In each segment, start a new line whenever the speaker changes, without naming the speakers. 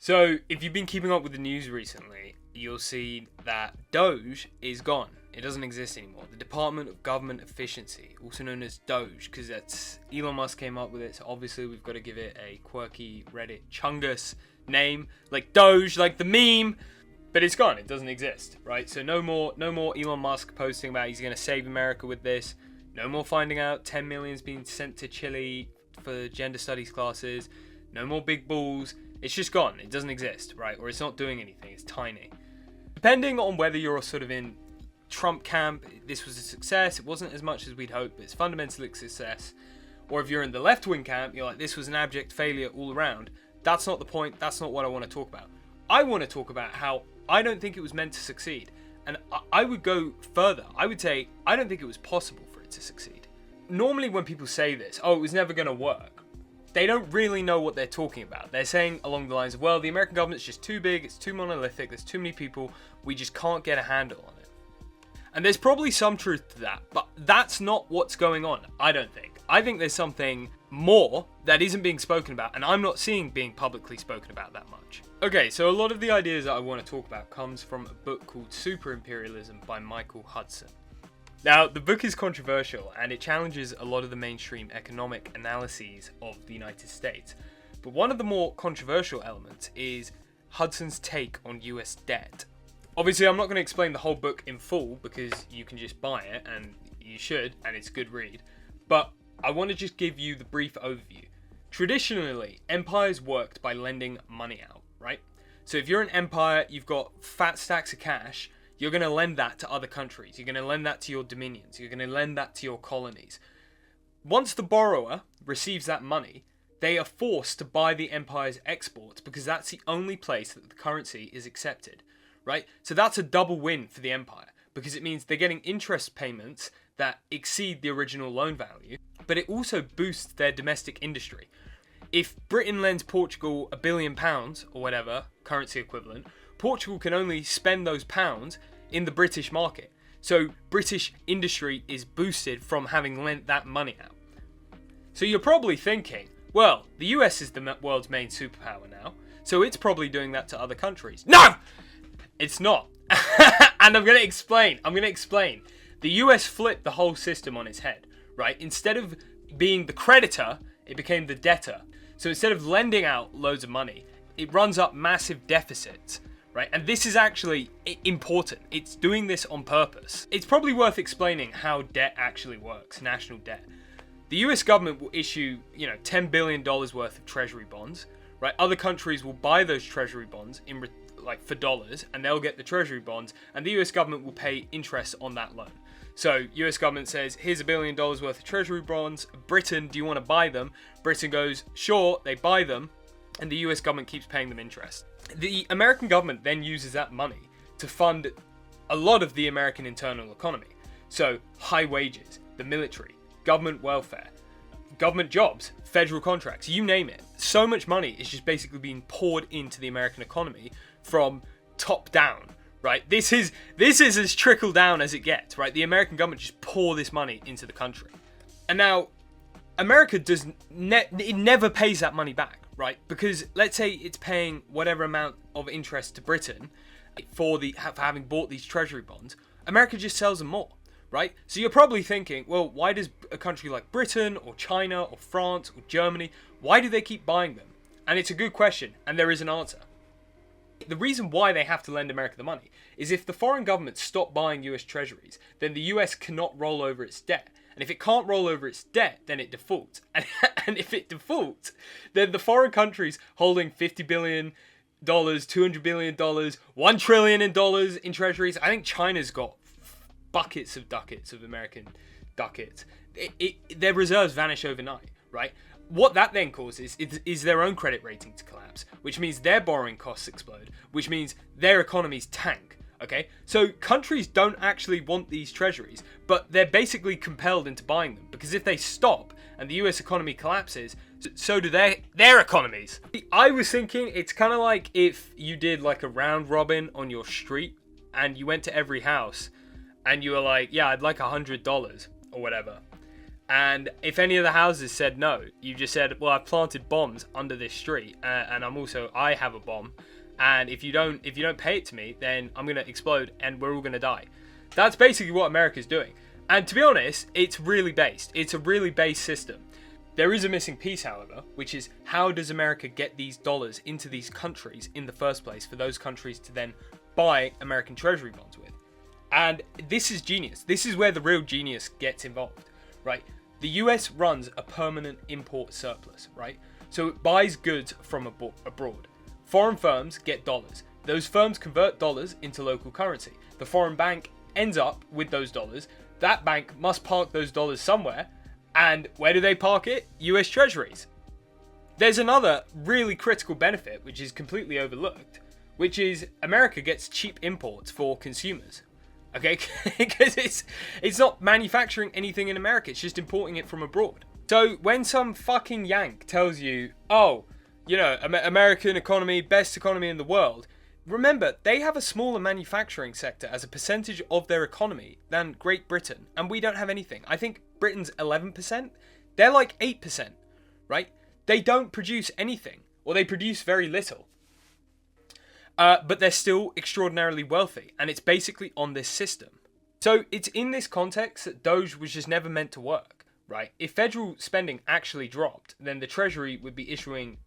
So, if you've been keeping up with the news recently, you'll see that DOGE is gone. It doesn't exist anymore. The Department of Government Efficiency, also known as DOGE, because that's Elon Musk came up with it, so obviously we've got to give it a quirky Reddit chungus name, like Doge, like the meme, but it's gone. It doesn't exist, right? So no more Elon Musk posting about he's going to save America with this. No more finding out 10 million's being sent to Chile for gender studies classes. No more big balls. It's just gone. It doesn't exist, right? Or it's not doing anything. It's tiny. Depending on whether you're sort of in Trump camp, this was a success. It wasn't as much as we'd hoped, but it's fundamentally a success. Or if you're in the left-wing camp, you're like, this was an abject failure all around. That's not the point. That's not what I want to talk about. I want to talk about how I don't think it was meant to succeed. And I would go further. I would say I don't think it was possible for it to succeed. Normally when people say this, oh, it was never going to work, they don't really know what they're talking about. They're saying along the lines of, well, the American government's just too big, it's too monolithic, there's too many people, we just can't get a handle on it. And there's probably some truth to that, but that's not what's going on, I don't think. I think there's something more that isn't being spoken about, and I'm not seeing being publicly spoken about that much. Okay, so a lot of the ideas that I want to talk about comes from a book called Super Imperialism by Michael Hudson. Now, the book is controversial and it challenges a lot of the mainstream economic analyses of the United States. But one of the more controversial elements is Hudson's take on US debt. Obviously, I'm not going to explain the whole book in full because you can just buy it, and you should, and it's a good read. But I want to just give you the brief overview. Traditionally, empires worked by lending money out, right? So if you're an empire, you've got fat stacks of cash, you're going to lend that to other countries. You're going to lend that to your dominions. You're going to lend that to your colonies. Once the borrower receives that money, they are forced to buy the empire's exports because that's the only place that the currency is accepted, right? So that's a double win for the empire because it means they're getting interest payments that exceed the original loan value, but it also boosts their domestic industry. If Britain lends Portugal £1 billion or whatever, currency equivalent, Portugal can only spend those pounds in the British market. So British industry is boosted from having lent that money out. So you're probably thinking, well, the US is the world's main superpower now, so it's probably doing that to other countries. No! It's not. And I'm going to explain. The US flipped the whole system on its head, right? Instead of being the creditor, it became the debtor. So instead of lending out loads of money, it runs up massive deficits. Right? And this is actually important. It's doing this on purpose. It's probably worth explaining how debt actually works, national debt. The US government will issue, $10 billion worth of treasury bonds, right? Other countries will buy those treasury bonds for dollars, and they'll get the treasury bonds, and the US government will pay interest on that loan. So US government says, here's $1 billion worth of treasury bonds. Britain, do you want to buy them? Britain goes, sure, they buy them, and the US government keeps paying them interest. The American government then uses that money to fund a lot of the American internal economy. So high wages, the military, government welfare, government jobs, federal contracts, you name it. So much money is just basically being poured into the American economy from top down, right? This is as trickle down as it gets, right? The American government just pour this money into the country. And now America it never pays that money back. Right, because let's say it's paying whatever amount of interest to Britain for having bought these treasury bonds, America just sells them more, right? So you're probably thinking, well, why does a country like Britain or China or France or Germany, why do they keep buying them? And it's a good question, and there is an answer. The reason why they have to lend America the money is if the foreign governments stop buying US treasuries, then the US cannot roll over its debt. And if it can't roll over its debt, then it defaults. And if it defaults, then the foreign countries holding $50 billion, $200 billion, $1 trillion in treasuries. I think China's got buckets of ducats of American ducats. Their reserves vanish overnight, right? What that then causes is their own credit rating to collapse, which means their borrowing costs explode, which means their economies tank. Okay, so countries don't actually want these treasuries, but they're basically compelled into buying them because if they stop and the US economy collapses, so do their economies. I was thinking it's kind of like if you did like a round robin on your street and you went to every house and you were like, yeah, I'd like $100 or whatever. And if any of the houses said no, you just said, well, I've planted bombs under this street, and I have a bomb, and if you don't pay it to me, then I'm gonna explode and we're all gonna die. That's basically what America's doing. And to be honest, it's really based. It's a really based system. There is a missing piece, however, which is how does America get these dollars into these countries in the first place for those countries to then buy American treasury bonds with? And this is genius. This is where the real genius gets involved, right? The US runs a permanent import surplus, right? So it buys goods from abroad. Foreign firms get dollars. Those firms convert dollars into local currency. The foreign bank ends up with those dollars. That bank must park those dollars somewhere. And where do they park it? US treasuries. There's another really critical benefit which is completely overlooked, which is America gets cheap imports for consumers. Okay, because it's not manufacturing anything in America, it's just importing it from abroad. So when some fucking yank tells you, oh, you know, American economy, best economy in the world, remember, they have a smaller manufacturing sector as a percentage of their economy than Great Britain, and we don't have anything. I think Britain's 11%, they're like 8%, right? They don't produce anything, or they produce very little. But they're still extraordinarily wealthy, and it's basically on this system. So it's in this context that DOGE was just never meant to work, right? If federal spending actually dropped, then the Treasury would be issuing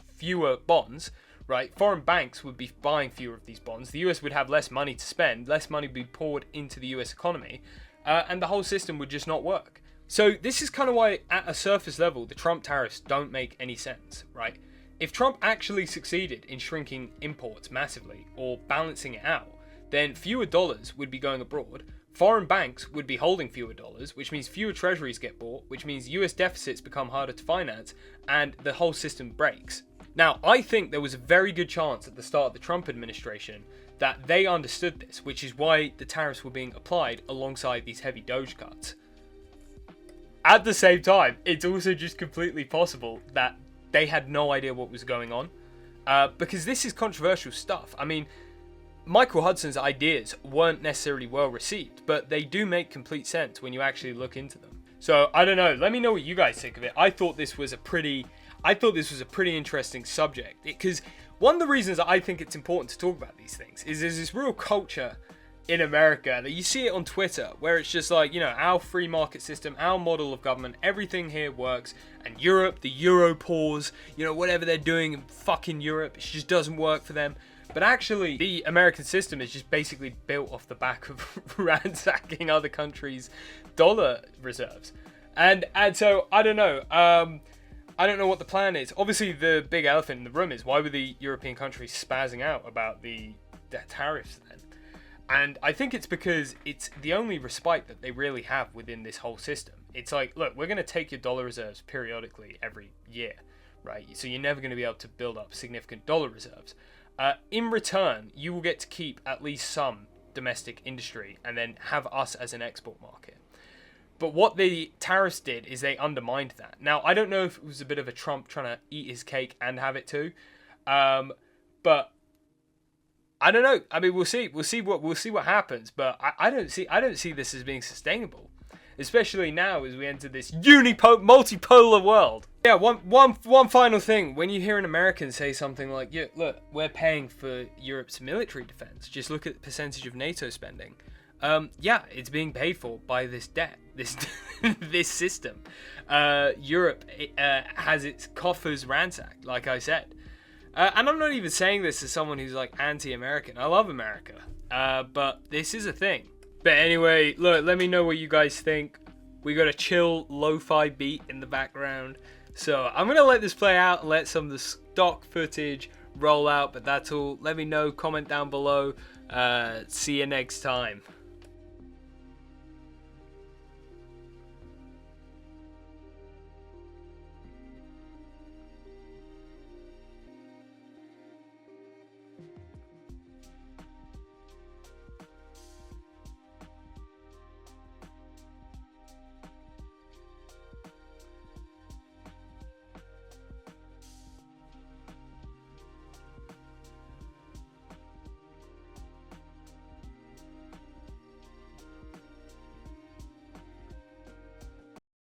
fewer bonds, right? Foreign banks would be buying fewer of these bonds. The US would have less money to spend, less money would be poured into the US economy, and the whole system would just not work. So this is kind of why, at a surface level, the Trump tariffs don't make any sense, right? If Trump actually succeeded in shrinking imports massively, or balancing it out, then fewer dollars would be going abroad, foreign banks would be holding fewer dollars, which means fewer treasuries get bought, which means US deficits become harder to finance, and the whole system breaks. Now, I think there was a very good chance at the start of the Trump administration that they understood this, which is why the tariffs were being applied alongside these heavy DOGE cuts. At the same time, it's also just completely possible that they had no idea what was going on, because this is controversial stuff. I mean, Michael Hudson's ideas weren't necessarily well received, but they do make complete sense when you actually look into them. So I don't know. Let me know what you guys think of it. I thought this was a pretty interesting subject, because one of the reasons I think it's important to talk about these things is there's this real culture in America that you see it on Twitter, where it's just like, you know, our free market system, our model of government, everything here works, and Europe, the Euro pause, you know, whatever they're doing in fucking Europe, it just doesn't work for them. But actually, the American system is just basically built off the back of ransacking other countries' dollar reserves. And so, I don't know. I don't know what the plan is. Obviously, the big elephant in the room is, why were the European countries spazzing out about the tariffs then? And I think it's because it's the only respite that they really have within this whole system. It's like, look, we're going to take your dollar reserves periodically every year, right? So you're never going to be able to build up significant dollar reserves. In return, you will get to keep at least some domestic industry and then have us as an export market. But what the tariffs did is they undermined that. Now, I don't know if it was a bit of a Trump trying to eat his cake and have it too, but I don't know. I mean, we'll see what happens. But I don't see this as being sustainable, especially now as we enter this multipolar world. Yeah, one final thing. When you hear an American say something like, "Yeah, look, we're paying for Europe's military defense. Just look at the percentage of NATO spending." Yeah, it's being paid for by this debt, this system. Europe has its coffers ransacked, like I said. And I'm not even saying this as someone who's like anti-American. I love America. But this is a thing. But anyway, look, let me know what you guys think. We got a chill lo-fi beat in the background. So I'm going to let this play out and let some of the stock footage roll out. But that's all. Let me know. Comment down below. See you next time.